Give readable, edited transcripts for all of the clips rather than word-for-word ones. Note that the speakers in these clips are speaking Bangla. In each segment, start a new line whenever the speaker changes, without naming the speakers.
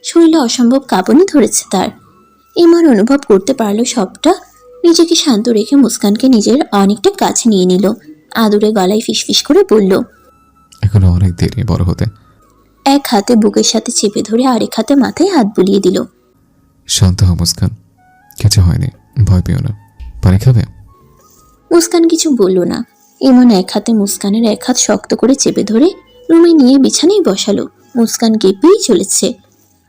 শরীরে অসম্ভব কাঁপুনি ধরেছে তার। ইমন অনুভব করতে পারলো সবটা। নিজেকে শান্ত রেখে মুস্কানকে নিজের অনেকটা কাছে নিয়ে নিল। আদুরে গলায় ফিসফিস করে বলল,
এখনো অনেক দেরি বড় হতে।
এক হাতে বুকের সাথে চেপে ধরে আরেক হাতে মাথায় হাত বুলিয়ে দিল।
শান্ত হও মুস্কান, কিছু হয়নি, ভয় পেও না। পানি খাবে?
মুস্কান কিছু বলল না। ইমন এক হাতে মুস্কানের এক হাত শক্ত করে চেপে ধরে রুমে নিয়ে বিছানায় বসালো। মুস্কান কেঁপেই চলেছে।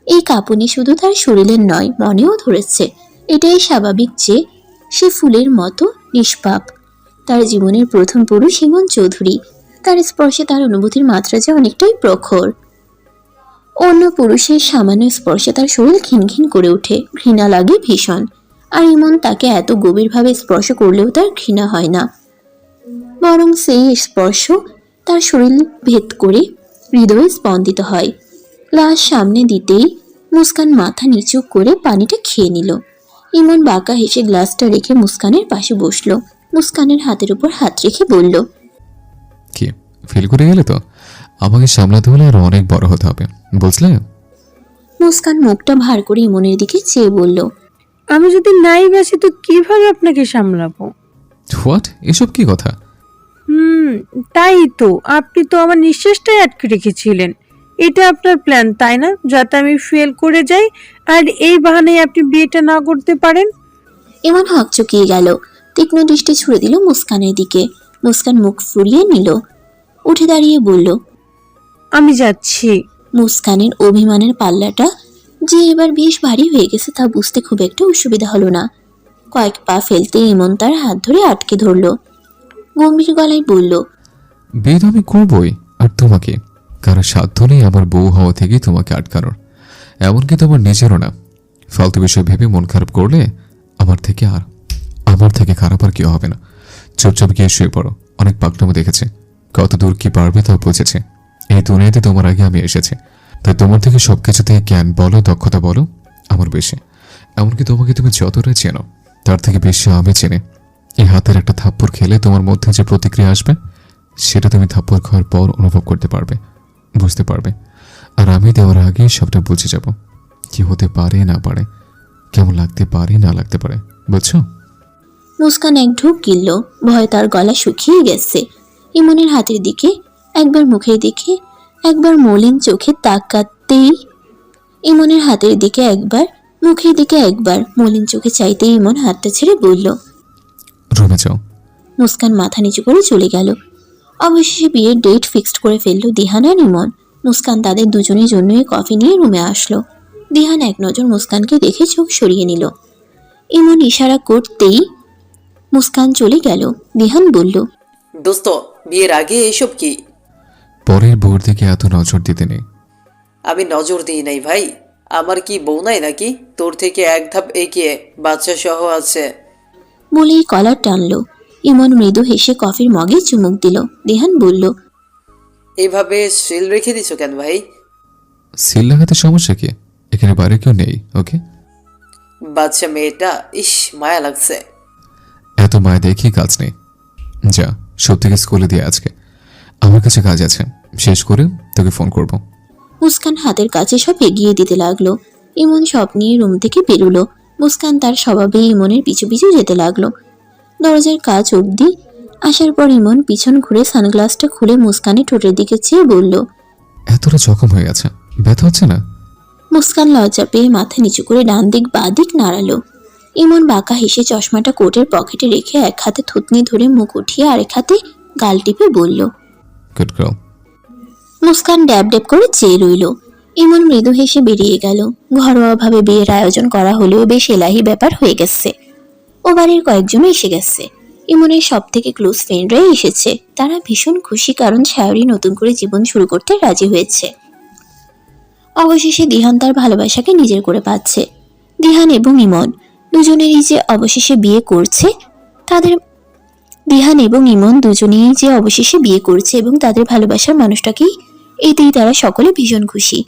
এই কাঁপুনি শুধু তার শরীরের নয়, মনেও ধরেছে। এটাই স্বাভাবিক যে সে ফুলের মতো নিষ্পাপ। তার জীবনের প্রথম পুরুষ ইমন চৌধুরী। তার স্পর্শে তার অনুভূতির মাত্রা যে অনেকটাই প্রখর। অন্য পুরুষের সামান্য স্পর্শে তার শরীর খিনখিন করে ওঠে, ঘৃণা লাগে ভীষণ। আর ইমন তাকে এত গভীরভাবে স্পর্শ করলেও তার ঘৃণা হয় না, বরং সেই স্পর্শ তার শরীর ভেদ করে হৃদয়ে স্পন্দিত হয়। গ্লাস সামনে দিতেই মুস্কান মাথা নিচু করে পানিটা খেয়ে নিল। ইমন বাঁকা হেসে গ্লাসটা রেখে মুস্কানের পাশে বসলো। মুস্কানের হাতের উপর হাত রেখে বলল,
কি ফিল করে গেলে তো? আমাকে সামলাতে হলে আরো অনেক বড় হতে হবে, বুঝলে?
মুস্কান মুখটা ভার করে ইমনের দিকে চেয়ে বলল,
আমি যদি নাই বাসি তো কিভাবে আপনাকে সামলাবো?
হোয়াট? এসব কি কথা?
তাই তো, আপনি তো আমার নিঃশ্বাসটাই আটকে রেখেছিলেন। এটা আপনার প্ল্যান তাই না, যাতে আমি ফেল করে যাই আর এই বাহানায় আপনি বিয়েটা না করতে পারেন?
ইমন হকচকিয়ে গেল। তীক্ষ্ণ দৃষ্টি ছুড়ে দিল মুস্কানের দিকে। মুস্কান মুখ ফুরিয়ে নিল, উঠে দাঁড়িয়ে বলল,
আমি যাচ্ছি।
মুস্কানের অভিমানের পাল্লাটা যে এবার বেশ ভারী হয়ে গেছে তা বুঝতে খুব একটা অসুবিধা হলো না। কয়েক পা ফেলতে ইমন তার হাত ধরে আটকে ধরল। গম্ভীর গলায় বলল,
বিয়ে তো আমি করবই, আর তোমাকে। কারণ সাধ্য নেই আমার বউ হওয়া থেকে তোমাকে আটকানোর, এমনকি তোমার নিজেরও না। ফালতু বিষয় ভেবে মন খারাপ করলে আমার থেকে খারাপ আর কেউ হবে না। চুপচাপ গিয়ে শুয়ে পড়ো। অনেক পাকনামো দেখেছে, কত দূর কি পারবে তাও বুঝেছে। এই দুনিয়াতে তোমার আগে আমি এসেছি, তাই তোমার থেকে সবকিছুতে জ্ঞান বলো, দক্ষতা বলো আমার বেশি। এমনকি তোমাকে তুমি যতটা চেনো তার থেকে বেশি আমি চিনি। এই হাতের একটা থাপ্পড় খেলে তোমার মধ্যে যে প্রতিক্রিয়া আসবে সেটা তুমি থাপ্পড় খাওয়ার পর অনুভব করতে পারবে, বুঝতে পারবে। আর আমি দেওয়ার আগে সবটা বুঝে যাব, কি হতে পারে না পারে, কেমন লাগতে পারে না লাগতে পারে, বুঝছো?
মুস্কান এক ঢোক গিলল। ভয় তার গলা শুকিয়ে গেছে। ইমনের হাতের দিকে একবার, মুখের দিকে একবার, মলিন চোখে তাকাতেই ইমনের হাতের দিকে একবার, মুখের দিকে একবার, মলিন চোখে চাইতেই ইমন হাতটা ছেড়ে বলল,
রুমে যাও।
মুস্কান মাথা নিচু করে চলে গেল। অবশেষে বিয়ের ডেট ফিক্সড করে ফেলল দিহান আর ইমন। মুস্কান তাদের দুজনের জন্যই কফি নিয়ে রুমে আসলো। দিহান এক নজর মুস্কানকে দেখে চোখ সরিয়ে নিল। ইমন ইশারা করতেই মুস্কান চলে গেল। দিহান বলল,
দোস্ত, বিয়ের আগে এসব কি?
পরের বউর দিকে এত নজর দিতে নেই।
আমি নজর দিই নাই ভাই। আমার কি বউ নাই নাকি? তোর থেকে এক ধাপ এগিয়ে বাচ্চা সহ আছে।
বলেই কলার টানলো। ইমন মৃদু হেসে কফির মগে চুমুক দিল। দিহান বলল,
এভাবে সিল রেখে দিছো কেন ভাই?
সিল লাগাতে সমস্যা কি? এখানে বাইরে কেউ নেই। ওকে,
বাচ্চা মেয়েটা, ইস মায়া লাগছে।
এত মায়া দেখি কাজ নেই। যা, সত্যিকে স্কুলে দিয়ে আজকে আমার কাছে কাজ আছে, শেষ করে তোকে ফোন করব।
মুস্কান হাতের কাছে সব এগিয়ে দিতে লাগলো। ইমন সব নিয়ে রুম থেকে বেরোলো। মুস্কান তার স্বভাবে ইমনের পিছু পিছু যেতে লাগলো। দরজার কাজ অবধি আসার পর ইমন পিছন ঘুরে সানগ্লাসটা খুলে মুস্কানের ঠোঁটের দিকে চেয়ে বলল,
এতটা জখম হয়ে গেছে, ব্যথা হচ্ছে না?
মুস্কান লজ্জা পেয়ে মাথা নিচু করে ডান দিক বাঁ দিক নাড়ালো। ইমন বাঁকা হেসে চশমাটা কোটের পকেটে রেখে এক হাতে থুতনি ধরে মুখ উঠিয়ে আরেক হাতে গাল টিপে বলল,
গুড গার্ল।
মুস্কান ড্যাব ড্যাব করে চেয়ে রইল। ইমন মৃদু হেসে বেরিয়ে গেল। ঘরোয়াভাবে বিয়ের আয়োজন করা হলেও বেশ এলাহি ব্যাপার হয়ে গেছে। ও বাড়ির কয়েকজন এসে গেছে। ইমনের সব থেকে ক্লোজ ফ্রেন্ডরাই এসেছে। তারা ভীষণ খুশি, কারণ শায়রি নতুন করে জীবন শুরু করতে রাজি হয়েছে। অবশেষে দিহান তার ভালোবাসাকে নিজের করে পাচ্ছে। দিহান এবং ইমন দুজনেরই যে অবশেষে বিয়ে করছে তাদের দিহান এবং ইমন দুজনেই যে অবশেষে বিয়ে করছে এবং তাদের ভালোবাসার মানুষটাকেই, এতেই তারা সকলে ভীষণ খুশি।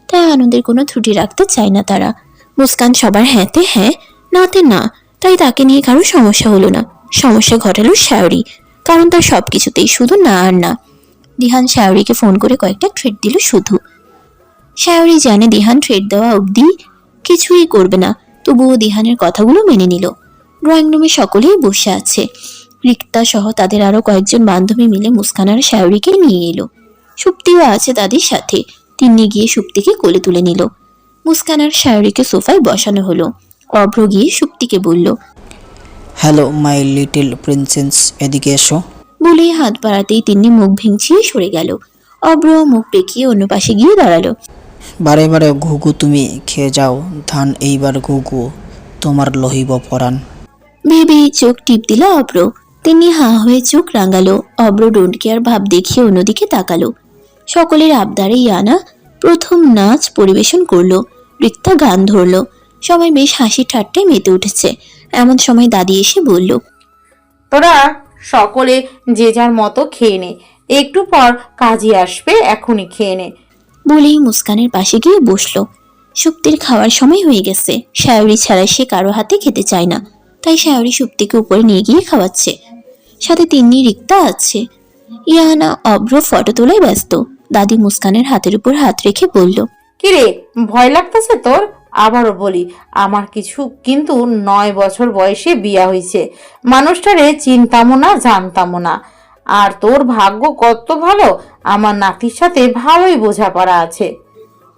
তাই আনন্দের কোনো ত্রুটি রাখতে চায় না তারা। মুস্কান সবার হ্যাঁতে হ্যাঁ, নাতে না, তাই তাকে নিয়ে কারো সমস্যা হলো না। সমস্যা ঘটালো শায়রি, কারণ তার সবকিছুতেই শুধু না আর না। দিহান শায়রিকে ফোন করে কয়েকটা ট্রিট দিল শুধু। শায়রি জানে দিহান ট্রেড দেওয়া অবধি কিছুই করবে না, তবুও দিহানের কথাগুলো মেনে নিল। ড্রয়িং রুমে সকলেই বসে আছে। রিক্তা সহ তাদের আরো কয়েকজন বান্ধবী মিলে মুস্কান আর শায়রিকে নিয়ে এলো। সুপ্তিও আছে তাদের সাথে। তিন্নি গিয়ে সুপ্তিকে কোলে তুলে নিল। মুস্কান আর শায়রিকে সোফায় বসানো হলো। অভ্র গিয়ে সুপ্তিকে বলল,
হ্যালো মাই লিটল প্রিন্সেস, এদিকে এসো।
বলেই হাত বাড়াতেই তিন্নি মুখ ভেঙচিয়ে সরে গেল। অভ্র মুখ বেঁকিয়ে অন্য পাশে গিয়ে দাঁড়ালো।
বারে বারে ঘুঘু তুমি খেয়ে যাও ধান, এইবার ঘুঘু তোমার লহিব পরাণ।
ভেবে চোখ টিপ দিল অভ্র। তিনি হাঁ হয়ে চোখ রাঙালো। অভ্র ডোন্ট কেয়ার ভাব দেখিয়ে অন্যদিকে তাকালো। সকলের আবদারে ইয়ানা প্রথম নাচ পরিবেশন করলো। রিক্তা গান ধরলো। সবাই বেশ হাসি ঠাট্টায় মেতে উঠেছে। এমন সময় দাদি এসে বলল,
তোরা সকলে যে যার মতো খেয়ে নে, একটু পর কাজী আসবে, এখনই খেয়ে নে।
বলেই মুস্কানের পাশে গিয়ে বসলো। সুপ্তির খাওয়ার সময় হয়ে গেছে। শায়রি ছাড়া সে কারো হাতে খেতে চায় না, তাই শায়রি সুপ্তিকে উপরে নিয়ে গিয়ে খাওয়াচ্ছে। সাথে তিন্নি রিক্তা আছে। ইয়ানা অভ্র ফটো তোলায় ব্যস্ত। দাদি মুস্কানের হাতের উপর হাত রেখে বলল,
কিরে, ভয় লাগতেছে তোর? আবারও বলি, আমার কিছু কিন্তু 9 বছর বয়সে বিয়া হইছে, মানুষটারে চিনতামও না জানতামও না। আর তোর ভাগ্য কত ভালো, আমার নাতির সাথে ভালোই বোঝাপড়া আছে।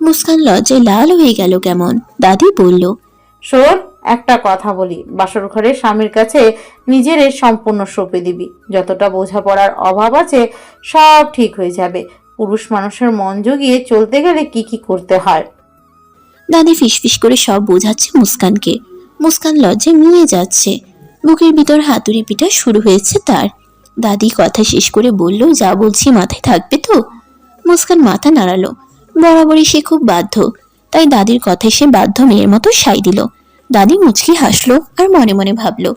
মুস্কান লজ্জায় লাল হয়ে গেল কেমন। দাদি বলল,
শোন, একটা কথা বলি, বাসর ঘরে স্বামীর কাছে নিজের সম্পূর্ণ সঁপে দিবি। যতটা বোঝাপড়ার অভাব আছে সব ঠিক হয়ে যাবে। পুরুষ মানুষের মন জুগিয়ে চলতে গেলে কি কি করতে হয়।
দাদি ফিসফিস করে সব বোঝাচ্ছে মুস্কানকে। মুস্কান লজ্জায় মিয়ে যাচ্ছে। বুকের ভিতর হাতুড়ি পিটা শুরু হয়েছে তার। দাদি কথা শেষ করে বলল, যা বলছি মাথায় থাকবে তো? মুস্কান মাথা নাড়ালো। বরাবরই সে খুব বাধ্য, তাই দাদির কথায় সে বাধ্য মেয়ের মতো সাই দিল। দাদি মুচকি হাসলো আর মনে মনে ভাবলো,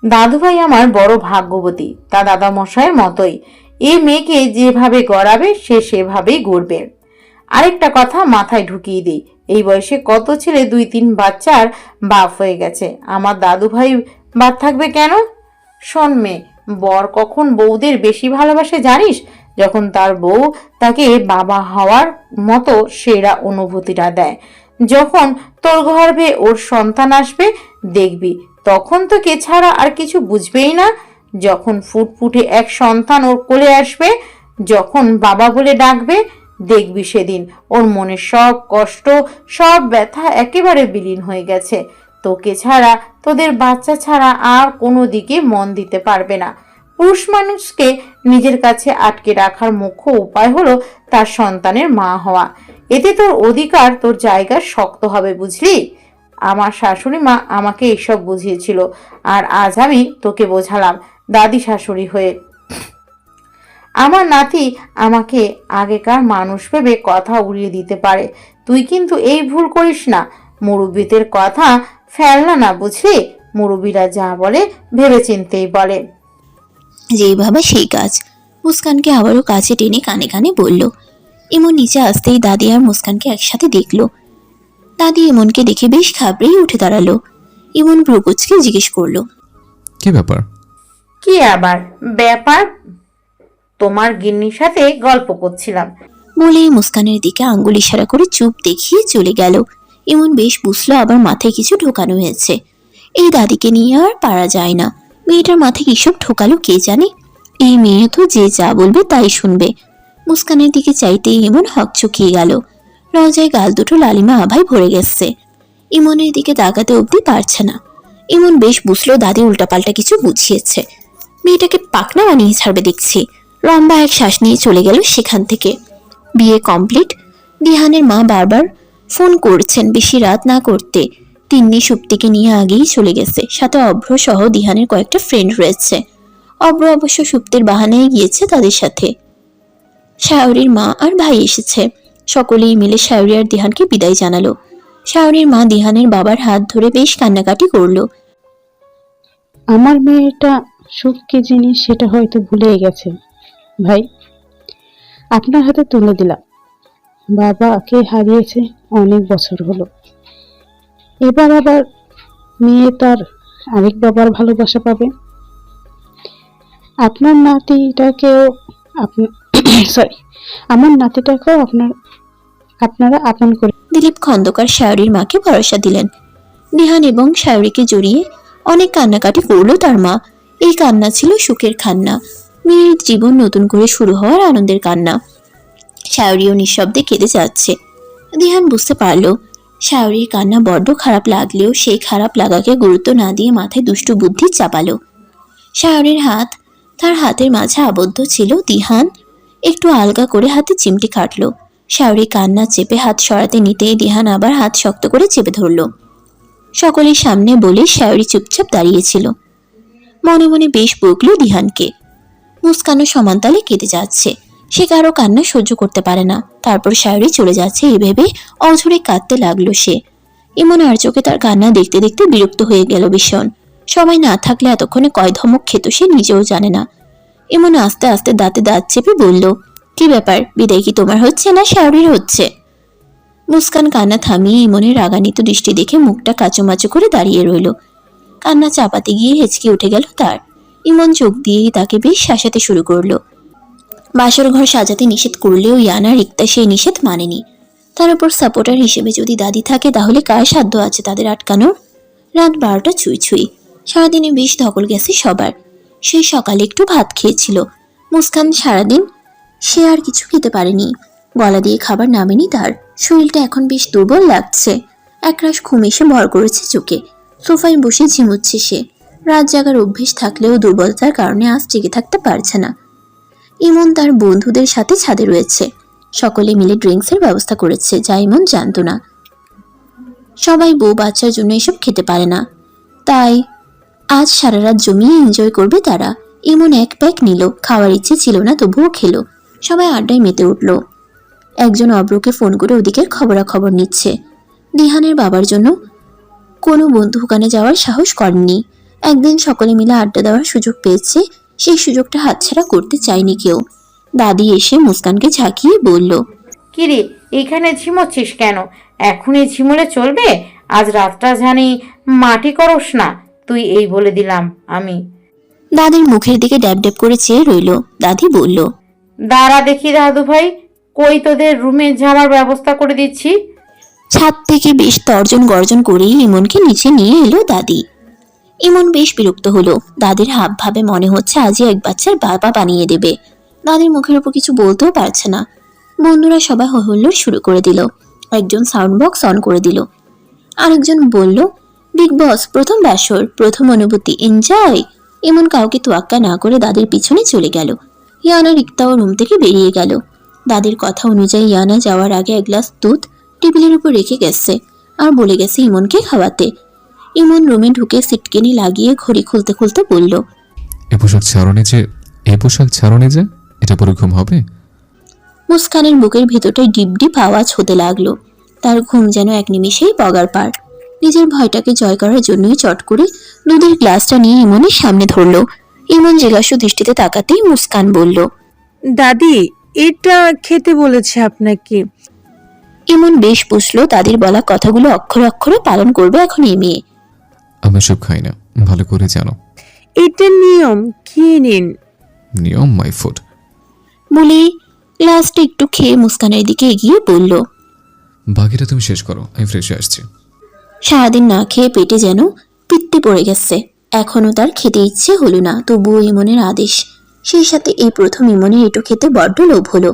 দাদুভাই আমার বড় ভাগ্যবতী, তা দাদা মশাইয়ের মতোই। এই মেয়েকে যেভাবে গড়াবে সে সেভাবেই গড়বে। আরেকটা কথা মাথায় ঢুকিয়ে দিই, এই বয়সে কত ছেলে 2-3 বাচ্চার বাপ হয়ে গেছে, আমার দাদুভাই বাদ থাকবে কেন? শোন মেয়ে, বর কখন বউদের বেশি ভালোবাসে জানিস? যখন তার বউ তাকে বাবা হওয়ার মতো সেরা অনুভূতিটা দেয়। যখন তোর গর্ভে ওর সন্তান আসবে দেখবি, তখন তোকে ছাড়া আর কিছু বুঝবেই না। যখন ফুটফুটে এক সন্তান ওর কোলে আসবে, যখন বাবা বলে ডাকবে, দেখবি সেদিন ওর মনের সব কষ্ট, সব ব্যথা একেবারে বিলীন হয়ে গেছে। তোকে ছাড়া, তোদের বাচ্চা ছাড়া আর কোনো দিকে মন দিতে পারবে না। পুরুষ মানুষকে নিজের কাছে আটকে রাখার মুখ্য উপায় হলো তার সন্তানের মা হওয়া। এতে তোর অধিকার, তোর জায়গা শক্ত হবে, বুঝলি? আমার শাশুড়ি মা আমাকে এইসব বুঝিয়েছিল, আর আজ আমি তোকে বোঝালাম দাদি শাশুড়ি হয়ে। আমার নাতি আমাকে আগেকার মানুষ ভেবে কথা উড়িয়ে দিতে পারে, তুই কিন্তু এই ভুল করিস না। মুরব্বীদের কথা ফেলনা না, বুঝলি? মুরব্বীরা যা বলে ভেবে চিন্তেই বলে।
যেই ভাবা সেই কাজ। মুস্কানকে আবারও কাছে টেনে কানে কানে বলল। ইমন নিচে আসতেই দাদি আর মুস্কানকে একসাথে দেখলো। দাদি ইমনকে দেখে বেশ ঘাবড়েই উঠে দাঁড়ালো। ইমন ভ্রুকুচকে জিজ্ঞেস করলো,
কি ব্যাপার?
কি আবার ব্যাপার? তোমার গিন্নির সাথে গল্প করছিলাম।
বলেই মুস্কানের দিকে আঙ্গুল ইশারা করে চুপ দেখিয়ে চলে গেল। ইমন বেশ বুঝলো আবার মাথায় কিছু ঢোকানো হয়েছে। এই দাদিকে নিয়ে আর পারা যায় না। মেয়েটার মাথায় কিসব ঢোকালো কে জানে। এই মেয়ে তো যে যা বলবে তাই শুনবে। মুস্কানের দিকে চাইতেই ইমন হকচকিয়ে গেল। লজ্জায় গাল দুটো লালিমা আভায় ভরে গেছে। ইমনের দিকে তাকাতে অবধি পারছে না। ইমন বেশ বুঝলো দাদি উল্টাপাল্টা কিছু বুঝিয়েছে। মেয়েটাকে পাকনা বানিয়ে ছাড়বে দেখছি। লম্বা এক শ্বাস নিয়ে চলে গেল সেখান থেকে। বিয়ে কমপ্লিট। দিহানের মা বারবার ফোন করছেন বেশি রাত না করতে। তিন্নি সুপ্তিকে নিয়ে আগেই চলে গেছে। সাথে অভ্র সহ দিহানের কয়েকটা ফ্রেন্ড রয়েছে। অভ্র অবশ্য সুপ্তির বাহানায় গিয়েছে তাদের সাথে। শায়রির মা আর ভাই এসেছে। সকলেই মিলে শায়রি আর দিহানকে বিদায় জানালো। শায়রির মা দিহানের বাবার হাত ধরে বেশ কান্নাকাটি করলো।
আমার মেয়েটা সুখ কি জিনিস সেটা হয়তো ভুলে গেছে ভাই, আপনার হাতে তুলে দিলাম। বাবাকে হারিয়েছে অনেক বছর হলো, এবার আবার মেয়ে তার আরেক বাবার ভালোবাসা পাবে। আপনার নাতিটাকেও আমার নাতিটাকেও আপনার আপনারা আপন করে।
দিলীপ খন্দকার শায়রির মাকে ভরসা দিলেন। দিহান এবং শায়রিকে জড়িয়ে অনেক কান্নাকাটি করলো তার মা। এই কান্না ছিল সুখের কান্না, মেয়ের জীবন নতুন করে শুরু হওয়ার আনন্দের কান্না। শায়রিও নিঃশব্দে কেঁদে যাচ্ছে। দিহান বুঝতে পারল শায়রির কান্না বড্ড খারাপ লাগলেও সেই খারাপ লাগাকে গুরুত্ব না দিয়ে মাথায় দুষ্টু বুদ্ধি চাপালো। শায়রির হাত তার হাতের মাঝে আবদ্ধ ছিল। দিহান একটু আলগা করে হাতে চিমটি কাটলো। শায়রি কান্না চেপে হাত সরাতে নিতেই দিহান আবার হাত শক্ত করে চেপে ধরল। সকলের সামনে বলে শায়রি চুপচাপ দাঁড়িয়েছিল। মনে মনে বেশ বকল দিহানকে। মুস্কানও সমানতালে কেঁদে যাচ্ছে। সে কারো কান্না সহ্য করতে পারে না। তারপর শায়রি চলে যাচ্ছে এই ভেবে অঝরে কাঁদতে লাগলো সে। ইমন আর চোখে তার কান্না দেখতে দেখতে বিরক্ত হয়ে গেল ভীষণ। সবাই না থাকলে এতক্ষণে কয় ধমক খেত সে নিজেও জানে না। ইমন আস্তে আস্তে দাঁতে দাঁত চেপে বলল, কি ব্যাপার, বিদায় কি তোমার হচ্ছে না শায়রির হচ্ছে? মুস্কান কান্না থামিয়ে ইমনের রাগান্বিত দৃষ্টি দেখে মুখটা কাচুমাচু করে দাঁড়িয়ে রইল। কান্না চাপাতে গিয়ে হেঁচকে উঠে গেল তার। ইমন চোখ দিয়েই তাকে বেশ শাসাতে শুরু করলো। বাসর ঘর সাজাতে নিষেধ করলেও ইয়ানা রিক্তা সেই নিষেধ মানেনি। তার উপর সাপোর্টার হিসেবে যদি দাদি থাকে তাহলে কার সাধ্য আছে তাদের আটকানোর? রাত 12টা ছুঁই ছুঁই। সারাদিনে বেশ ধকল গেছে সবার। সেই সকালে একটু ভাত খেয়েছিল। মুস্কান সারাদিন সে আর কিছু খেতে পারেনি। গলা দিয়ে খাবার নামেনি তার। শরীরটা এখন বেশ দুর্বল লাগছে। একরাশ ঘুম এসে ভর করেছে চোখে। সোফায় বসে ঝিমুচ্ছে সে। রাত জাগার অভ্যেস থাকলেও দুর্বলতার কারণে আজ টিকে থাকতে পারছে না। ইমন তার বন্ধুদের সাথে ছাদে রয়েছে। সকলে মিলে ড্রিঙ্কসের ব্যবস্থা করেছে, যা ইমন জানতো না। সবাই বউ বাচ্চার জন্য এসব খেতে পারে না, তাই আজ সারা রাত জমিয়ে এনজয় করবে তারা। ইমন এক প্যাক নিল। খাওয়ার ইচ্ছে ছিল না, তবুও খেলো। সবাই আড্ডায় মেতে উঠল। একজন অব্রকে ফোন করে ওদিকের খবরাখবর নিচ্ছে। দিহানের বাবার জন্য কোনো বন্ধু দোকানে যাওয়ার সাহস করেননি। একদিন সকলে মিলে আড্ডা দেওয়ার সুযোগ পেয়েছে, সেই সুযোগটা হাতছাড়া করতে চায়নি কেউ। দাদি এসে মুস্কানকে ঝাঁকিয়ে বলল,
কিরে, এখানে ঝিমোচ্ছিস কেন? এখনই ঝিমোলে চলবে? আজ রাতটা জানি মাটি করস না তুই, এই বলে দিলাম আমি।
দাদির মুখের দিকে ড্যাব ড্যাব করে চেয়ে রইল। দাদি বলল,
দাঁড়া দেখি দাদু ভাই, কই তোদের রুমে যাওয়ার ব্যবস্থা করে দিচ্ছি।
ছাদ থেকে বেশ তর্জন গর্জন করেই ইমনকে নিচে নিয়ে এলো দাদি। ইমন বেশ বিরক্ত হলো। দাদির হাব ভাবে মনে হচ্ছে আজই এক বাচ্চার বাবা বানিয়ে দেবে। দাদির মুখের উপর কিছু বলতেও পারছে না। বন্ধুরা সবাই হইহুল্লোড় শুরু করে দিল। একজন সাউন্ড বক্স অন করে দিল। আরেকজন বলল, বিগ বস প্রথম বাসর, প্রথম অনুভূতি, এনজয়। ইমন কাউকে তোয়াক্কা না করে দাদির পিছনে চলে গেল। ইয়ানা রিক্তাও রুম থেকে বেরিয়ে গেল। দাদির কথা অনুযায়ী ইয়ানা যাওয়ার আগে এক গ্লাস দুধ টেবিলের উপর রেখে গেছে আর বলে গেছে ইমনকে খাওয়াতে। ইমন রুমে ঢুকে সিটকেনি লাগিয়ে ঘড়ি খুলতে খুলতে বলল,
এ পোশাক ছাড়নে যে এটা পরে ঘুম হবে?
মুস্কানের বুকের ভেতরটায় ডিপ ডিপ আওয়াজ হতে লাগলো। তার ঘুম যেন এক নিমিষেই পগার পার। নিজের ভয়টাকে জয় করার জন্যই চট করে দুধের গ্লাসটা নিয়ে ইমনের সামনে ধরলো। ইমন জিজ্ঞাসু দৃষ্টিতে তাকাতেই মুস্কান বলল,
দাদি, এটা খেতে বলেছে আপনাকে।
ইমন বেশ বুঝলো দাদির বলা কথাগুলো অক্ষরে অক্ষরে পালন করবে এখন এই মেয়ে।
আমি সব খাই না, ভালো করে জানো।
এটা নিয়ম, খেয়ে নিন।
নিয়ম মাই ফুড
বলে গ্লাসটা একটু খেয়ে মুস্কানের দিকে এগিয়ে বলল,
বাকিটা তুমি শেষ করো, আমি ফ্রেশ হয়ে আসছি।
সারাদিন না খেয়ে পেটে যেন পিত্তে পড়ে গেছে। এখনো তার খেতে ইচ্ছে হলো না, তবুও ইমনের আদেশ। সেই সাথে এই প্রথম ইমনের এটো খেতে বড্ড লোভ হলো,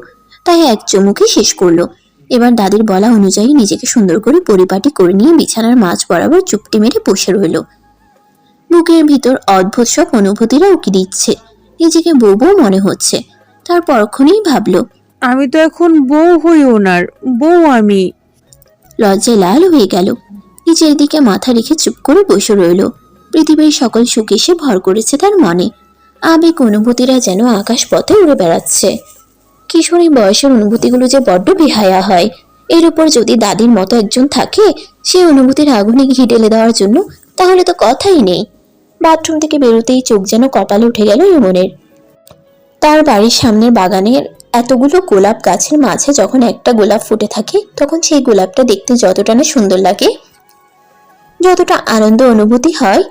তাই এক চুমুকে শেষ করলো। এবার দাদির বলা অনুযায়ী নিজেকে সুন্দর করে পরিপাটি করে নিয়ে বিছানার মাঝ বরাবর চুপটি মেরে বসে রইল। বুকের ভিতর অদ্ভুত সব অনুভূতিরা উকি দিচ্ছে। নিজেকে বউ বউ মনে হচ্ছে। তার পরক্ষণেই ভাবলো,
আমি তো এখন বউ হই ওনার, বউ আমি।
লজ্জায় লাল হয়ে গেল। নিচের দিকে মাথা রেখে চুপ করে বসে রইল। পৃথিবীর সকল সুখ এসে ভর করেছে তার মনে। আবেগ অনুভূতিরা যেন আকাশ পথে উড়ে বেড়াচ্ছে। কিশোরী বয়সের অনুভূতিগুলো যে বড্ড বেহায়া হয়। এর উপর যদি দাদির মতো একজন থাকে সেই অনুভূতির আগুনে ঘি ঢেলে দেওয়ার জন্য, তাহলে তো কথাই নেই। বাথরুম থেকে বেরোতেই চোখ যেন কপালে উঠে গেল ইমনের। তার বাড়ির সামনের বাগানের এতগুলো গোলাপ গাছের মাঝে যখন একটা গোলাপ ফুটে থাকে, তখন সেই গোলাপটা দেখতে যতটা না সুন্দর লাগে, যতটা আনন্দ অনুভূতি হয়,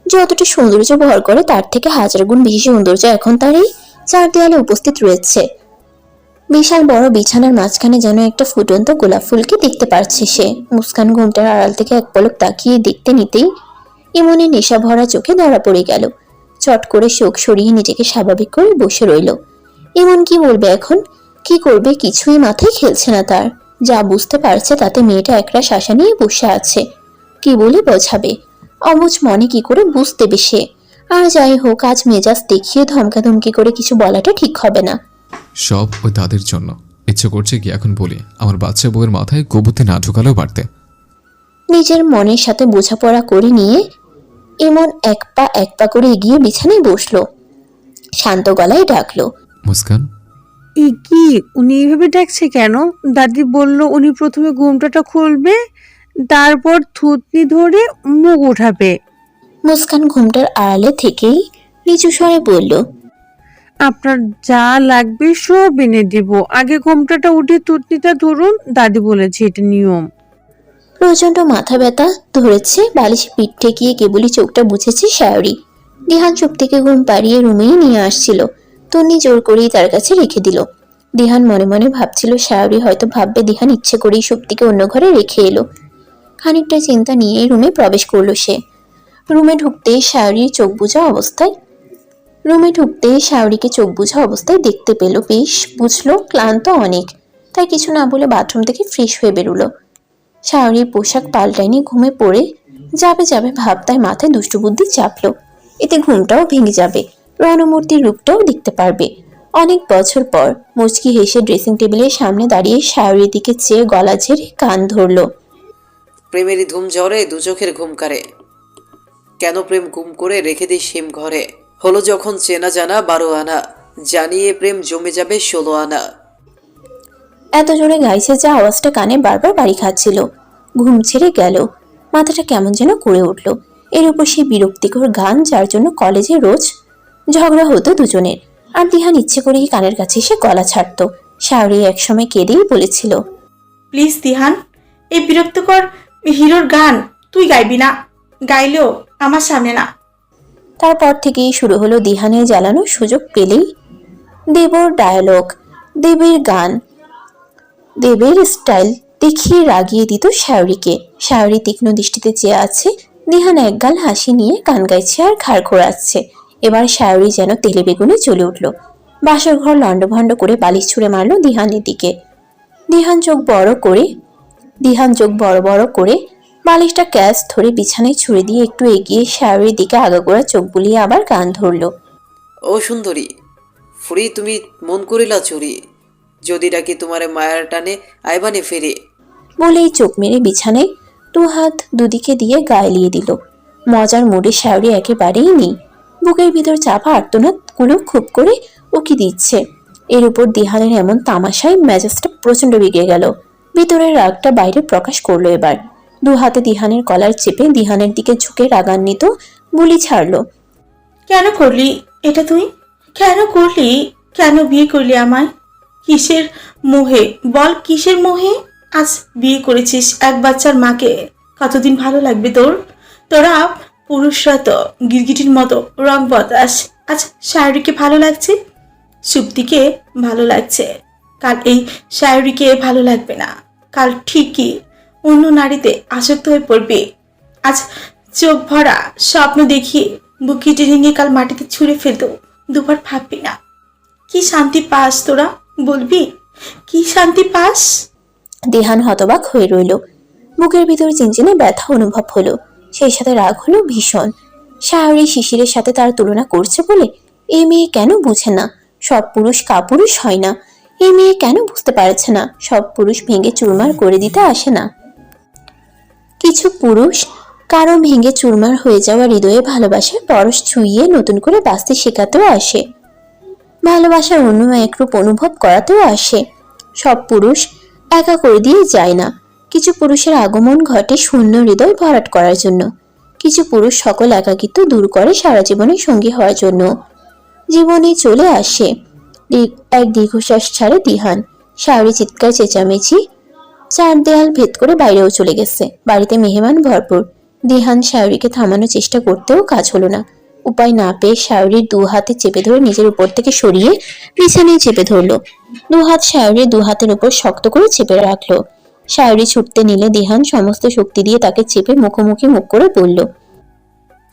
যতটা সৌন্দর্য ভর করে, তার থেকে হাজার গুণ বেশি সৌন্দর্য এখন তার এই চার দেয়ালে উপস্থিত রয়েছে। বিশাল বড় বিছানার মাঝখানে যেন একটা ফুটন্ত গোলাপ ফুলকে দেখতে পারছে সে। মুস্কান ঘুমটার আড়াল থেকে এক পলক তাকিয়ে দেখতে নিতেই ইমনের নেশা ভরা চোখে ধরা পড়ে গেল। চট করে চোখ সরিয়ে নিজেকে স্বাভাবিক করে বসে রইল। ইমন কি বলবে এখন, কি করবে কিছুই মাথায় খেলছে না তার। যা বুঝতে পারছে তাতে মেয়েটা একটা শাসা নিয়ে বসে আছে, কি বলে বোঝাবে? অবুঝ মনে কি করে বুঝতে দেবে সে? আর যাই হোক, আজ মেজাজ দেখিয়ে ধমকাধমকি করে কিছু বলাটা ঠিক হবে না।
সব ওই দাদের জন্য। ইচ্ছে করছে কি এখন বলি, আমার বাচ্চা বউয়ের মাথায় গোবর্তি না ঢুকালেও পারতে।
নিজের মনের সাথে বোঝাপড়া করে নিয়ে এমন এক পা করে এগিয়ে বিছানায় বসলো। শান্ত গলায় ডাকলো,
মুস্কান।
এ কি, উনি এইভাবে ডাকছে কেন? দাদি বলল উনি প্রথমে ঘুমটাটা খুলবে, তারপর থুতনি ধরে মুখ উঠাবে।
মুস্কান ঘুমটার আড়ালে থেকেই নিচু স্বরে বলল,
আপনার যা লাগবে সব এনে দিব, আগে ঘুমটাটা উঠে থুতনিটা ধরুন, দাদি বলেছে এটা নিয়ম।
প্রচন্ড মাথা ব্যথা ধরেছে, বালিশে পিঠ ঠেকিয়ে কেবলই চোখটা বুঝেছে শায়রি। দিহান চুপ থেকে ঘুম পাড়িয়ে রুমেই নিয়ে আসছিল। তন্নি জোর করেই তার কাছে রেখে দিল। দিহান মনে মনে ভাবছিল শায়রি হয়তো ভাববে দিহান ইচ্ছে করেই সুপ্তিকে অন্য ঘরে রেখে এলো। খানিকটা চিন্তা নিয়ে রুমে প্রবেশ করলো সে। রুমে ঢুকতেই শায়রিকে চোখ বুঝা অবস্থায় দেখতে পেল। বেশ বুঝলো ক্লান্ত অনেক, তাই কিছু না বলে বাথরুম থেকে ফ্রেশ হয়ে বেরোলো। শায়রির পোশাক পাল্টায়নি, ঘুমে পড়ে যাবে ভাব, তাই মাথায় দুষ্টু বুদ্ধি চাপলো। এতে ঘুমটাও ভেঙে যাবে, রণমূর্তির রূপটাও দেখতে পারবে। অনেক বছর পর মুচকি হেসে ড্রেসিং টেবিলের সামনে দাঁড়িয়ে শায়রির দিকে চেয়ে গলা ঝেড়ে কান ধরলো।
প্রেমেরই ধুম ঝরে দু চোখের ঘুম কারে, কেন প্রেম গুম করে রেখে দিই সিম ঘরে। হলো যখন চেনা জানা 12 আনা, জানিয়ে প্রেম জমে যাবে 16 আনা।
এত জোরে গাইছে যে আওয়াজটা কানে বারবার বাড়ি খাচ্ছিল। ঘুম ছেড়ে গেল, মাথাটা কেমন যেন করে উঠল। এর উপর সেই বিরক্তিকর গান, যার জন্য কলেজে রোজ ঝগড়া হতো দুজনের। আর দিহান ইচ্ছে করেই কানের কাছে এসে গলা ছাড়তো। শায়রি একসময় কেঁদেই বলেছিল,
প্লিজ দিহান, এই বিরক্তকর হিরোর গান তুই গাইবি না, গাইলেও আমার সামনে না।
তারপর থেকেই শুরু হলো দিহানের জ্বালানোর সুযোগ পেলেই দেবর ডায়ালগ, দেবের গান, দেবের স্টাইল দেখিয়ে রাগিয়ে দিত শায়রিকে। শায়রি তীক্ষ্ণ দৃষ্টিতে চেয়ে আছে, দিহান একগাল হাসি নিয়ে গান গাইছে আর ঘাড় ঘোরাচ্ছে। এবার শায়রি যেন তেলে বেগুনে জ্বলে উঠল। বাসর ঘর লন্ডভন্ড করে বালিশ ছুঁড়ে মারলো দিহানের দিকে। দিহান চোখ বড় বড় করে বালিশটা ক্যাচ ধরে বিছানায় ছুঁড়ে দিয়ে একটু এগিয়ে শায়রির দিকে আগাগোড়া চোখ বুলিয়ে আবার গান ধরলো।
ও সুন্দরী ফুরি, তুমি মন করিলা চুরি, যদি ডাকি তোমারে মায়ার টানে আইবানে ফিরে।
বলেই চোখ মেরে বিছানায় দু হাত দুদিকে দিয়ে গায়ে দিল। মজার মুডে শায়রি একেবারেই নেই। বুকের ভিতর চাপা আর্তনাদ গুলো খুব করে উকি দিচ্ছে। এর উপর দিহানের এমন তামাশায় মেজাজটা প্রচন্ড বিগড়ে গেল। ভিতরের রাগটা বাইরে প্রকাশ করলো এবার। দু হাতে দিহানের কলার চেপে দিহানের দিকে ঝুঁকে রাগান্বিত বুলি ছাড়লো।
কেন করলি এটা তুই? কেন করলি? কেন বিয়ে করলি আমায়? কিসের মোহে বল, কিসের মোহে? আজ বিয়ে করেছিস এক বাচ্চার মাকে, কতদিন ভালো লাগবে তোর? তোরা পুরুষরা তো গিরগিটির মতো রং বদলাস। আজ শায়রিকে ভালো লাগছে, সুপ্তিকে ভালো লাগছে, কাল এই শায়রিকে ভালো লাগবে না, কাল ঠিকই অন্য নারীতে আসক্ত হয়ে পড়বে। আজ চোখ ভরা স্বপ্ন দেখিয়ে বুকে টেনে নিয়ে কাল মাটিতে ছুঁড়ে ফেলতো, দুবার ভাববি না। কি শান্তি পাস তোরা, বলবি কি শান্তি পাস?
দিহান হতবাক হয়ে রইল। বুকের ভিতর চিনচিনে ব্যথা অনুভব হলো, সেই সাথে রাগ হলো ভীষণ। শায়রি শিশিরের সাথে তার তুলনা করছে বলে এ মেয়ে কেন বুঝে না? সব পুরুষ কাপুরুষ হয় না। এই মেয়ে কেন বুঝতে পারছে না? সব পুরুষ ভেঙে চুরমার করে দিতে আসে না। কিছু পুরুষ কারো ভেঙে চুরমার হয়ে যাওয়া হৃদয়ে ভালোবাসার পরশ ছুঁইয়ে নতুন করে বাঁচতে শেখাতেও আসে, ভালোবাসার অন্য একরূপ অনুভব করাতেও আসে। সব পুরুষ একা করে দিয়ে যায় না। কিছু পুরুষের আগমন ঘটে শূন্য হৃদয় ভরাট করার জন্য। কিছু পুরুষ সকল একাকিত্ব দূর করে সারা জীবনের সঙ্গী হওয়ার জন্য জীবনে চলে আসে। এক দীর্ঘশ্বাস ছাড়ে দিহান। শায়রি চিৎকার চেঁচামেচি চার দেয়াল ভেদ করে বাইরেও চলে গেছে। বাড়িতে মেহমান ভরপুর। দিহান শায়রিকে থামানোর চেষ্টা করতেও কাজ হলো না। উপায় না পেয়ে শায়রির দু হাতে চেপে ধরে নিজের উপর থেকে সরিয়ে বিছানায় চেপে ধরলো। দু হাত শায়রির দু হাতের উপর শক্ত করে চেপে রাখলো। শায়রি ছুটতে নিলে দিহান সমস্ত শক্তি দিয়ে তাকে চেপে মুখোমুখি মুখ করে বলল,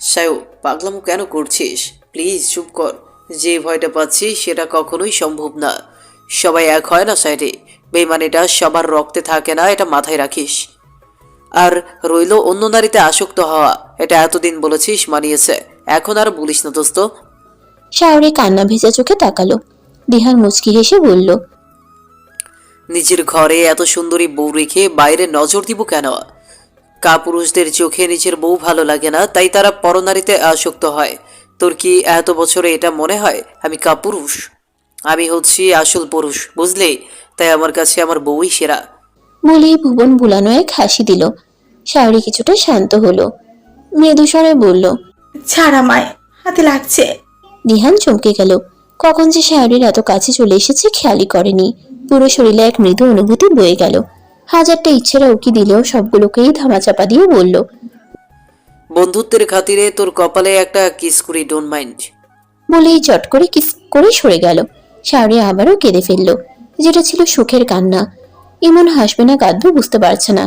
সায়ু, পাগলামো কেন করছিস? প্লিজ চুপ কর। যে ভয়টা পাচ্ছি সেটা কখনোই সম্ভব না। সবাই এক হয় না সাইরে, বেইমানিটা সবার রক্তে থাকে না, এটা মাথায় রাখিস। আর রইল অন্য নারীতে আসক্ত হওয়া, এটা এতদিন বলেছিস, মানিয়েছে, এখন আর বলিস না দোস্ত।
শায়রি কান্না ভেজা চোখে তাকালো। দিহান মুচকি হেসে বলল,
নিজের ঘরে এত সুন্দরী বউ রেখে বাইরে নজর দিব কেন? কাপুরুষদের চোখে নিজের বউ ভালো লাগে না, তাই তারা পরনারীতে আসক্ত হয়। তোর কি এত বছরে এটা মনে হয় আমি কাপুরুষ? আমি হচ্ছি আসল পুরুষ, বুঝলি? তাই আমার কাছে আমার বউই সেরা।
বলেই ভুবন বুলানো এক হাসি দিল। শায়রি কিছুটা শান্ত হলো, মৃদু স্বরে বলল,
ছাড় আমায়, হাতে লাগছে।
দিহান চমকে গেল। কখন যে শায়রির এত কাছে চলে এসেছে খেয়ালই করেনি। পুরো শরীরে এক মৃদু অনুভূতি বয়ে গেল। হাজারটা ইচ্ছেরা উকি দিলেও সবগুলোকেই ধামাচাপা দিয়ে বলল,
বন্ধুত্বের খাতিরে তোর কপালে একটা কিস করি, ডোন্ট মাইন্ড।
বলেই চট করে কিস করে সরে গেল। শায়রি আবারও কেঁদে ফেলল, যেটা ছিল সুখের কান্না। ইমন হাসবে না কাঁদবে বুঝতে পারছে না।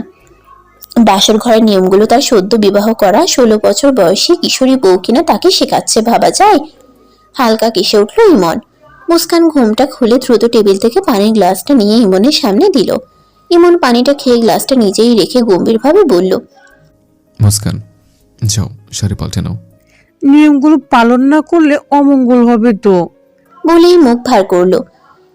বাসর ঘরের নিয়মগুলো তার সদ্য বিবাহ করা 16 বছর বয়সী কিশোরী বউ কিনা তাকে শেখাচ্ছে, ভাবা যায়? হালকা কেসে উঠল ইমন। মুস্কান ঘুমটা খুলে দ্রুত টেবিল থেকে পানির গ্লাসটা নিয়ে ইমনের সামনে দিল। ইমন পানিটা খেয়ে গ্লাসটা নিজেই রেখে গম্ভীরভাবে বলল,
মুস্কান, যাও শাড়ি পাল্টে নাও।
নিয়মগুলো পালন না করলে অমঙ্গল হবে তো।
বলেই মুখ ভার করলো।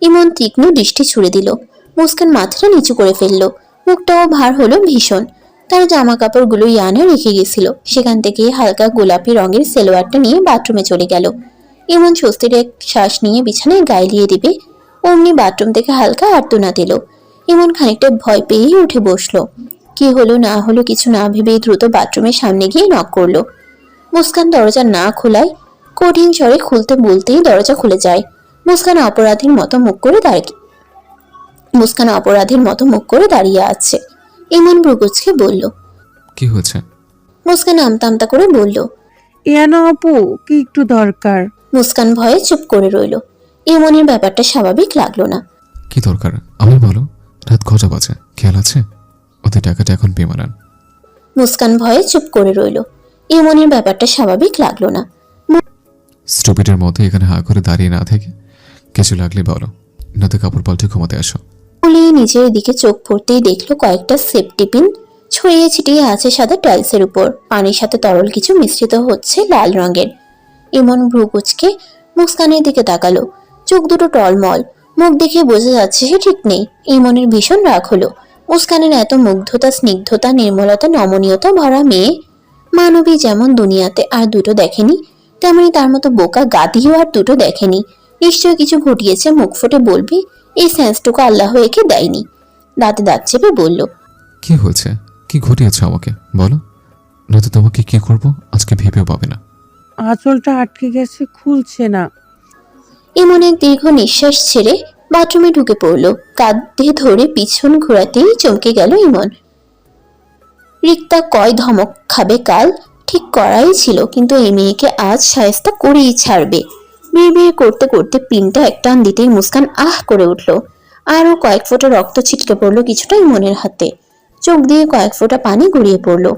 ইমন তীক্ষ্ণ দৃষ্টি ছুড়ে দিল। মুস্কান মাথাটা নিচু করে ফেলল। মুখটাও ভার হলো ভীষণ। তার জামা কাপড়গুলো ইয়ানা রেখে গেছিল। সেখান থেকে হালকা গোলাপি রঙের সেলোয়ারটা নিয়ে বাথরুমে চলে গেল। ইমন স্বস্তির এক শ্বাস নিয়ে বিছানায় গায়ে দিবে, অমনি বাথরুম থেকে হালকা আর্তনাদ এলো। ইমন খানিকটা ভয় পেয়েই উঠে বসলো। কি হলো না হলো কিছু না ভেবেই দ্রুত বাথরুমের সামনে গিয়ে নক করলো। মুস্কান দরজা না খোলায় কঠিন স্বরে খুলতে বলতেই দরজা খুলে যায়। মুস্কান অপরাধীর মতো মুখ করে দাঁড়িয়ে আছে। ইমন ভ্রুকুচকে বলল,
কি হয়েছে?
মুস্কান আমতা আমতা করে বলল,
ইয়ানা আপু, কি একটু দরকার?
মুস্কান ভয়ে চুপ করে রইল। ইমনের ব্যাপারটা স্বাভাবিক লাগলো না।
কি দরকার আমি বলো। রাত কটা বাজে খেয়াল আছে? ওদের টাকাটা এখন বেমানান।
মুস্কান ভয়ে চুপ করে রইল। ইমনের ব্যাপারটা স্বাভাবিক লাগলো না।
স্টুপিডের মতো এখানে হা করে দাঁড়িয়ে না থেকে কিছু লাগলে বলো, নয়তো কাপড় পাল্টে ঘুমাতে আসো।
বলেই নিজের দিকে চোখ পড়তেই দেখলো কয়েকটা সেফটি পিন ছড়িয়ে ছিটিয়ে আছে সাদা টাইলসের উপর। পানির সাথে তরল কিছু মিশ্রিত হচ্ছে লাল রঙের। ইমন ভ্রু কুচকে মুস্কানের দিকে তাকালো। চোখ দুটো টলমল, মুখ দেখে বোঝা যাচ্ছে সে ঠিক নেই। ইমনের ভীষণ রাগ হলো। মুস্কানের এত মুগ্ধতা, স্নিগ্ধতা, নির্মলতা, নমনীয়তা ভরা মেয়ে মানবী যেমন দুনিয়াতে আর দুটো দেখেনি, তেমনি তার মতো বোকা গাদিও আর দুটো দেখেনি। নিশ্চয় কিছু ঘটিয়েছে, মুখ ফুটে বলবি, এই সেন্সটুকু আল্লাহ একে দেয়নি। দাঁতে দাঁত চেপে বলল,
কি হয়েছে? কি ঘটিয়েছ আমাকে বলো, নয়তো তোমাকে কি করব আজকে ভেবেও পাবে না।
আঁচলটা আটকে গেছে, খুলছে না।
ইমন এক দীর্ঘ নিঃশ্বাস ছেড়ে বাথরুমে ঢুকে পড়লো। কাঁধে ধরে পিছন ঘোরাতেই চমকে গেল ইমন। রিক্তা কয় ধমক খাবে কাল ঠিক করাই ছিল, কিন্তু এই মেয়েকে আজ শায়েস্তা করেই ছাড়বে। বিড়বিড় করতে করতে পিনটা এক টান দিতেই মুস্কান আহ করে উঠল। আরও কয়েক ফোঁটা রক্ত ছিটকে পড়লো কিছুটা ইমনের হাতে। চোখ দিয়ে কয়েক ফোঁটা পানি গড়িয়ে পড়লো।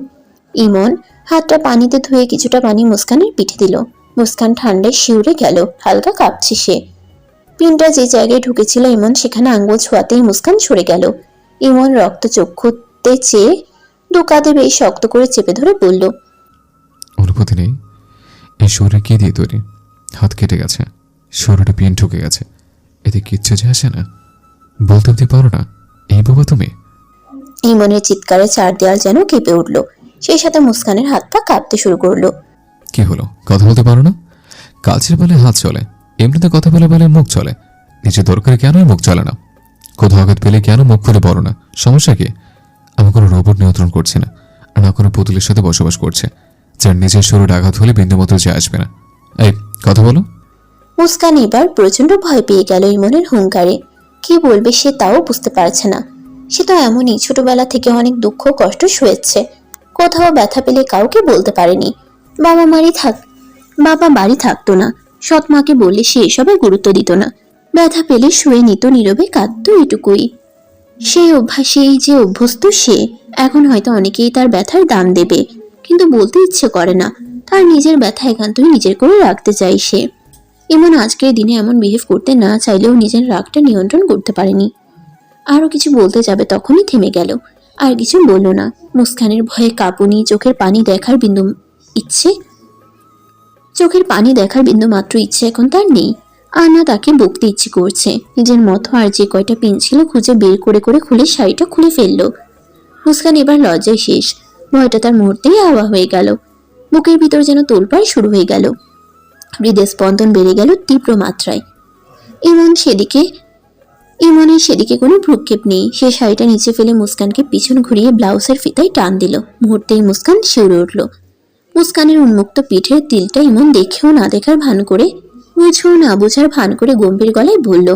ইমন হাতটা পানিতে ধুয়ে কিছুটা পানি মুস্কানের পিঠে দিল। মুস্কান ঠান্ডায় শিউরে গেল, হালকা কাঁপছে সে। পিনটা যে জায়গায় ঢুকেছিল ইমন সেখানে আঙ্গুল ছোঁয়াতেই মুস্কান সরে গেল। ইমন রক্ত চক্ষুতে চেয়ে দু কাঁধে বেশ শক্ত করে চেপে ধরে বলল,
অনুভূতি নেই? এই শরীরে কি দিয়ে তৈরি? হাত কেটে গেছে, শরীরে পিন ঢুকে গেছে, এতে কিচ্ছু যে আসে না। বলতে পারো না এই বাবা তুমি?
ইমনের চিৎকারে চার দেয়াল যেন কেঁপে উঠল। সেই সাথে মুস্কানের হাত পা কাঁপতে শুরু করলো।
কি হলো, কথা বলতে পারো না? কাছের বেলে হাত চলে, এমনিতে কথা বলে বলে মুখ চলে, নিজের দরকারে কেন মুখ চলে না? কোথাও আঘাত পেলে কেন মুখ খুলে বলো না? সমস্যা কি? আমি কোনো রোবট নিয়ন্ত্রণ করছি না, আর না কোনো পুতুলের সাথে বসবাস করছে যার নিজের শরীরে আঘাত হলে বিন্দুমাত্র যে আসবে না। এই কথা বলো।
মুস্কান এবার প্রচন্ড ভয় পেয়ে গেল ইমনের হুঙ্কারে। কি বলবে সে তাও বুঝতে পারছে না। সে তো এমনই, ছোটবেলা থেকে অনেক দুঃখ কষ্ট সয়েছে, কোথাও ব্যথা পেলে কাউকে বলতে পারেনি। বাবা বাড়ি থাকতো না, সৎ মাকে বললে সে এসবে গুরুত্ব দিত না। ব্যথা পেলে শুয়ে নিত নীরবে, কাঁদতো এটুকুই। সেই অভ্যাসেই যে অভ্যস্ত সে। এখন হয়তো অনেকেই তার ব্যথার দাম দেবে, কিন্তু বলতে ইচ্ছে করে না। তার নিজের ব্যথা একান্তই নিজের করে রাখতে চাই সে। এমন আজকের দিনে এমন বিহেভ করতে না চাইলেও নিজের রাগটা নিয়ন্ত্রণ করতে পারেনি। আরো কিছু বলতে যাবে তখনই থেমে গেল, আর কিছু বলল না। মুস্কানের ভয়ে কাঁপুনি, চোখের পানি দেখার বিন্দু মাত্র ইচ্ছে এখন তার নেই। আর না তাকে বকতে ইচ্ছে করছে। নিজের মতো আর যে কয়টা পিন ছিল খুঁজে বের করে করে খুলে শাড়িটা খুলে ফেললো। মুস্কান এবার লজ্জায় শেষ। ভয়টা তার মুহূর্তেই হাওয়া হয়ে গেল। বুকের ভিতর যেন তোলপাড় শুরু হয়ে গেল। হৃদয় স্পন্দন বেড়ে গেল তীব্র মাত্রায়। ইমনের সেদিকে কোনো ভ্রুক্ষেপ নেই। সে শাড়িটা নিচে ফেলে মুস্কানকে পিছন ঘুরিয়ে ব্লাউজের ফিতায় টান দিল। মুহূর্তেই মুস্কান শিউরে উঠল। মুস্কানের উন্মুক্ত পিঠের তিলটা ইমন দেখেও না দেখার ভান করে, বুঝেও না বোঝার ভান করে গম্ভীর গলায় বলল,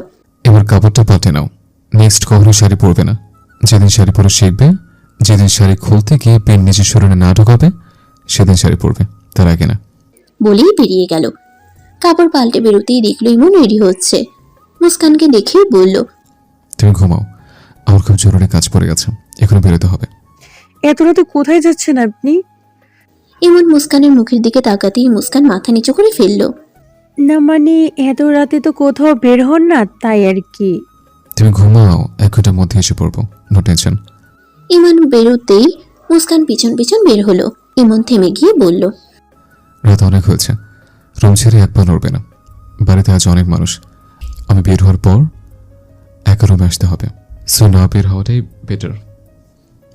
এবার কাপড়টা পাল্টে নাও। নেক্সট কখনো শাড়ি পরবে না। যেদিন শাড়ি পরা শিখবে, যেদিন শাড়ি খুলতে গিয়ে পেন নিজের শরীরে না ঢোকাবে, সেদিন শাড়ি পরবে, তার আগে না।
বলেই বেরিয়ে গেল। কাপড় পাল্টে বেরোতেই দেখলো ইমন রেডি হচ্ছে। মুস্কানকে দেখেই বলল,
তুমি ঘুমাও, আমার খুব জরুরি কাজ পড়ে গেছে, এখনো বেরোতে হবে।
এত রাতে কোথায় যাচ্ছেন আপনি?
ইমন মুস্কানের মুখের দিকে তাকাতেই মুস্কান মাথা নিচু করে ফেলল।
না মানে এত রাতে তো কোথাও বের হন না, তাই আর কি।
তুমি ঘুমাও, 1 ঘন্টার মধ্যে এসে পড়বো, নো টেনশন।
ইমন বেরোতেই মুস্কান পিছন পিছন বের হলো। ইমন থেমে গিয়ে বলল,
রাত অনেক হয়েছে, রুম ছেড়ে এক পা নড়বে না। বাড়িতে আজ অনেক মানুষ। আমি বের হওয়ার পর একা রুমে আসতে হবে, সো না বের হওয়াটাই বেটার।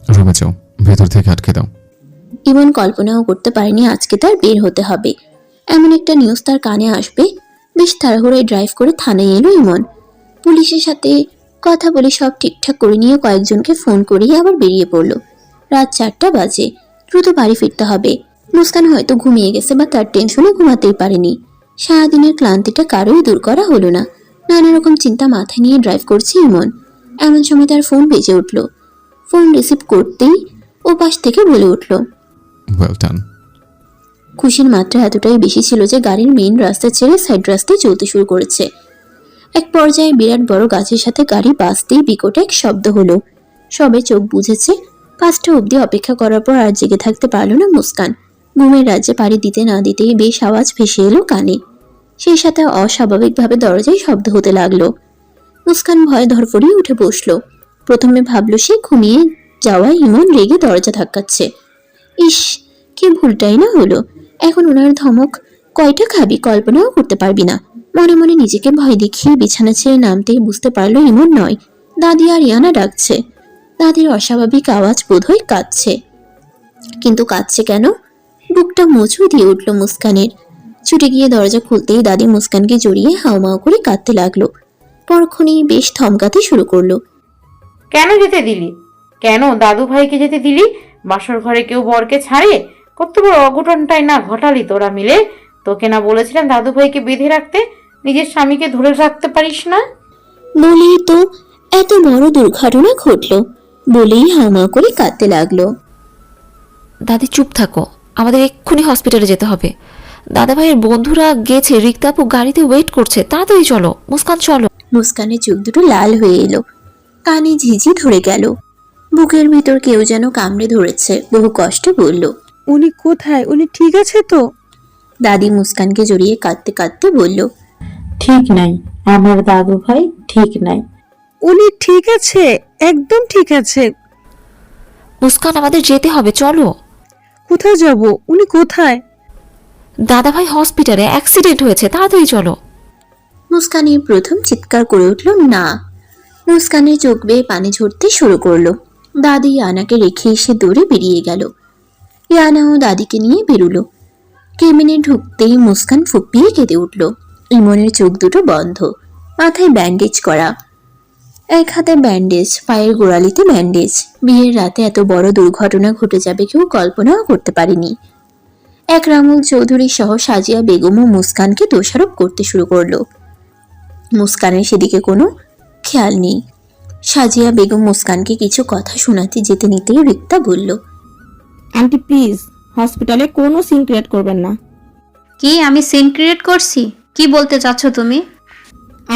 রুমে যাও, ভেতর থেকে আটকে দাও।
ইমন কল্পনাও করতে পারেনি আজকে তার বের হতে হবে। এমন একটা নিউজ তার কানে আসবে। বেশ তাড়াহুড়োয় ড্রাইভ করে থানায় এলো ইমন। পুলিশের সাথে কথা বলে সব ঠিকঠাক করে নিয়ে কয়েকজনকে ফোন করিয়ে আবার বেরিয়ে পড়ল। রাত 4টা বাজে। দ্রুত বাড়ি ফিরতে হবে। মুস্কান হয়তো ঘুমিয়ে গেছে বা তার টেনশনে ঘুমাতেই পারেনি। সারাদিনের ক্লান্তিটা কারোই দূর করা হলো না। নানা রকম চিন্তা মাথায় নিয়ে ড্রাইভ করছে ইমন। এমন সময় তার ফোন বেজে উঠল। ফোন রিসিভ করতেই ও পাশ থেকে বলে উঠল,
ওয়েল ডান।
খুশির মাত্রা এতটাই বেশি ছিল যে গাড়ির মেইন রাস্তা ছেড়ে সাইড রাস্তায় চলতে শুরু করেছে। এক পর্যায়ে বিরাট বড় গাছের সাথে গাড়ি বাসতেই বিকট এক শব্দ হলো। সবে চোখ বুঝেছে। 5টা অবধি অপেক্ষা করার পর আর জেগে থাকতে পারল না মুস্কান। ঘুমের রাজ্যে পাড়ি দিতে না দিতেই বেশ আওয়াজ ভেসে এলো কানে। সেই সাথে অস্বাভাবিকভাবে দরজায় শব্দ হতে লাগলো। মুস্কান ভয়ে ধরফড়িয়ে উঠে বসলো। প্রথমে ভাবলো সে ঘুমিয়ে যাওয়ায় ইমন রেগে দরজা ধাক্কাচ্ছে। ইস, কি ভুলটাই না হলো। এখন ওনার ধমক কয়টা খাবি কল্পনাও করতে পারবি না। মনে মনে নিজেকে ভয় দেখিয়ে বিছানা ছেড়ে নামতেই বুঝতে পারলো ইমন নয়, দাদি আর ইয়ানা ডাকছে। দাদির অস্বাভাবিক আওয়াজ বোধহয় কাঁদছে। কিন্তু কাঁদছে কেন? বুকটা মোচু দিয়ে উঠল মুস্কানের। ছুটে গিয়ে দরজা খুলতেই দাদি মুস্কানকে জড়িয়ে হাউমাউ করে কাঁদতে লাগলো। পরক্ষণেই বেশ থমকাতে শুরু করলো।
কেন যেতে দিলি? কেন দাদু ভাইকে যেতে দিলি? বাসর ঘরে কেউ বরকে ছাড়ে? কত বড় অঘটনটাই না ঘটালি তোরা মিলে। তোকে না বলেছিলাম দাদু ভাইকে বেঁধে রাখতে? নিজের স্বামীকে ধরে রাখতে পারিস না?
বলেই তো এত বড় দুর্ঘটনা ঘটলো। বলেই হাউমাউ করে কাঁদতে লাগলো।
দাদি চুপ থাকো, আমাদের এক্ষুনি হসপিটালে যেতে হবে। দাদা ভাইয়ের বন্ধুরা গেছে, রিক্তাপু গাড়িতে ওয়েট করছে, তাড়াতাড়ি চলো মুস্কান, চলো।
মুস্কানের চোখ দুটো লাল হয়ে এলো। কানে ঝিঝি ধরে গেল। বুকের ভিতর কেউ যেন কামড়ে ধরেছে। বহু কষ্টে বলল,
উনি কোথায়? উনি ঠিক আছে তো?
দাদি মুস্কানকে জড়িয়ে কাঁদতে কাঁদতে বলল,
ঠিক নাই, আমার দাদু ভাই ঠিক নাই।
উনি ঠিক আছে, একদম ঠিক আছে।
মুস্কান, আমাদের যেতে হবে, চলো।
কোথায় যাব? উনি কোথায়?
দাদা ভাই হসপিটালে, অ্যাক্সিডেন্ট হয়েছে, তাড়াতাড়ি চলো।
মুস্কানি প্রথম চিৎকার করে উঠল না। মুস্কানের চোখ বেয়ে পানি ঝরতে শুরু করলো। দাদি ইয়ানাকে রেখে এসে দৌড়ে বেরিয়ে গেল। ইয়ানাও দাদিকে নিয়ে বেরুলো। কেবিনে ঢুকতেই মুস্কান ফুপিয়ে কেঁদে উঠল। ইমনের চোখ দুটো বন্ধ, মাথায় ব্যান্ডেজ করা। এক হাতে ব্যান্ডেজ, পায়ের গোড়ালিতে ব্যান্ডেজ। বিয়ের রাতে এত বড় দুর্ঘটনা ঘটে যাবে কেউ কল্পনাও করতে পারেনি। একরামুল চৌধুরী সহ সাজিয়া বেগমও মুস্কানকে দোষারোপ করতে শুরু করলো। মুস্কানের সেদিকে কোনো খেয়াল নেই। সাজিয়া বেগম মুস্কানকে কিছু কথা শোনাতে যেতে নিতেই রিক্তা বলল,
আন্টি প্লিজ হসপিটালে কোনো সিন ক্রিয়েট করবেন না। কি আমি সিন ক্রিয়েট করছি? কি বলতে চাচ্ছ তুমি?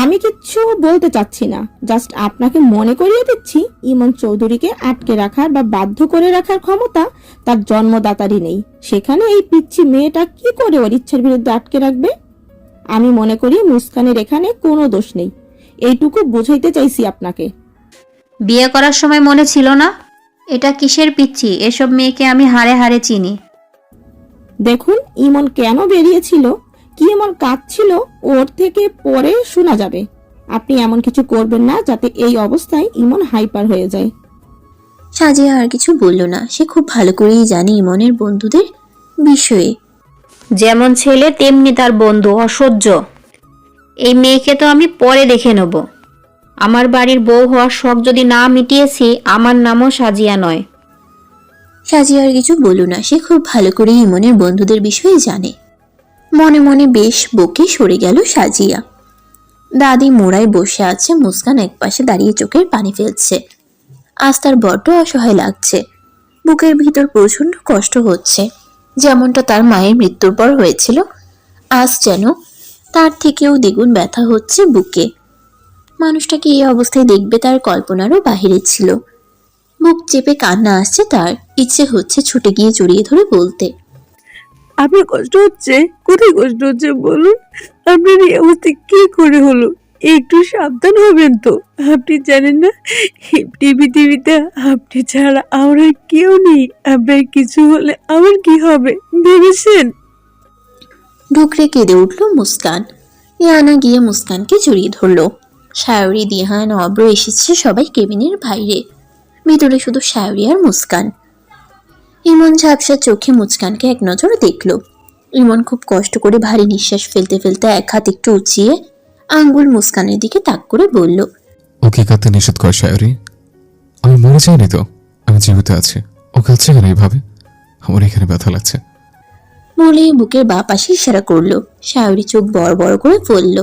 আমি কিচ্ছু বলতে চাচ্ছি না, জাস্ট আপনাকে মনে করিয়ে দিচ্ছি ইমন চৌধুরীকে আটকে রাখার বা বাধ্য করে রাখার ক্ষমতা তার জন্মদাতারই নেই। সেখানে এই পিচ্ছি মেয়েটা কি করে ওর ইচ্ছার বিরুদ্ধে আটকে রাখবে? আমি মনে করি মুস্কানের এখানে কোনো দোষ নেই, এইটুকু বুঝাইতে চাইছি আপনাকে।
বিয়ে করার সময় মনে ছিল না? এটা কিসের পিচ্ছি? এসব মেয়েকে আমি হাড়ে হাড়ে চিনি।
দেখুন ইমন কেন বেরিয়েছিল, কি এমন কাজ ছিল ওর থেকে পরে শোনা যাবে। আপনি এমন কিছু করবেন না যাতে এই অবস্থায় ইমন হাইপার হয়ে যায়।
সাজিয়া আর কিছু বলল না। সে খুব ভালো করেই জানে ইমনের বন্ধুদের বিষয়ে।
যেমন ছেলে তেমনি তার বন্ধু, অসহ্য। এই মেয়েকে তো আমি পরে দেখে নেব। আমার বাড়ির বউ হওয়ার শখ যদি না মিটিয়েছি, আমার নামও সাজিয়া নয়।
সাজিয়া আর কিছু বলল না। সে খুব ভালো করেই ইমনের বন্ধুদের বিষয়ে জানে। মনে মনে বেশ বকে সরে গেল সাজিয়া। দাদি মোড়ায় বসে আছে, মুস্কান একপাশে দাঁড়িয়ে চোখের পানি ফেলছে। আজ তার বড্ড অসহায় লাগছে। বুকের ভিতর প্রচন্ড কষ্ট হচ্ছে, যেমনটা তার মায়ের মৃত্যুর পর হয়েছিল। আজ যেন তার থেকেও দ্বিগুণ ব্যথা হচ্ছে বুকে। মানুষটাকে এই অবস্থায় দেখবে তার কল্পনারও বাহিরে ছিল। বুক চেপে কান্না আসছে তার। ইচ্ছে হচ্ছে ছুটে গিয়ে জড়িয়ে ধরে বলতে,
আপনার কষ্ট হচ্ছে? কোথায় কষ্ট হচ্ছে বলুন? আপনার এই অবস্থা কি করে হলো? একটু সাবধান হবেন তো। আপনি জানেন না এই পৃথিবীতে আপনি ছাড়া আমার আর কেউ নেই। আপনার কিছু হলে আমার কি হবে ভেবেছেন?
ঢুকরে কেঁদে উঠল মুস্কান। ইয়ানা গিয়ে মুস্কানকে জড়িয়ে ধরলো। শায়রি, দিহান, অব্র এসেছে সবাই কেবিনের বাইরে। ভিতরে শুধু শায়রি আর মুস্কান। ইমন ঝাপসা চোখে মুস্কানকে এক নজর দেখলো। ইমন খুব কষ্ট করে ভারী নিঃশ্বাস ফেলতে ফেলতে এক হাত একটু উঁচিয়ে আঙ্গুল মুস্কানের দিকে তাক করে বলল,
ওকে কাঁদতে নিষেধ কর শায়রি। আমি মরে যাইনি তো, আমি জীবিত আছি। ও কাঁদছে কেন এইভাবে? আমার এখানে ব্যথা লাগছে।
বলে বুকের বাঁ পাশে ইশারা করলো। শায়রি চোখ বড় বড় করে বলল,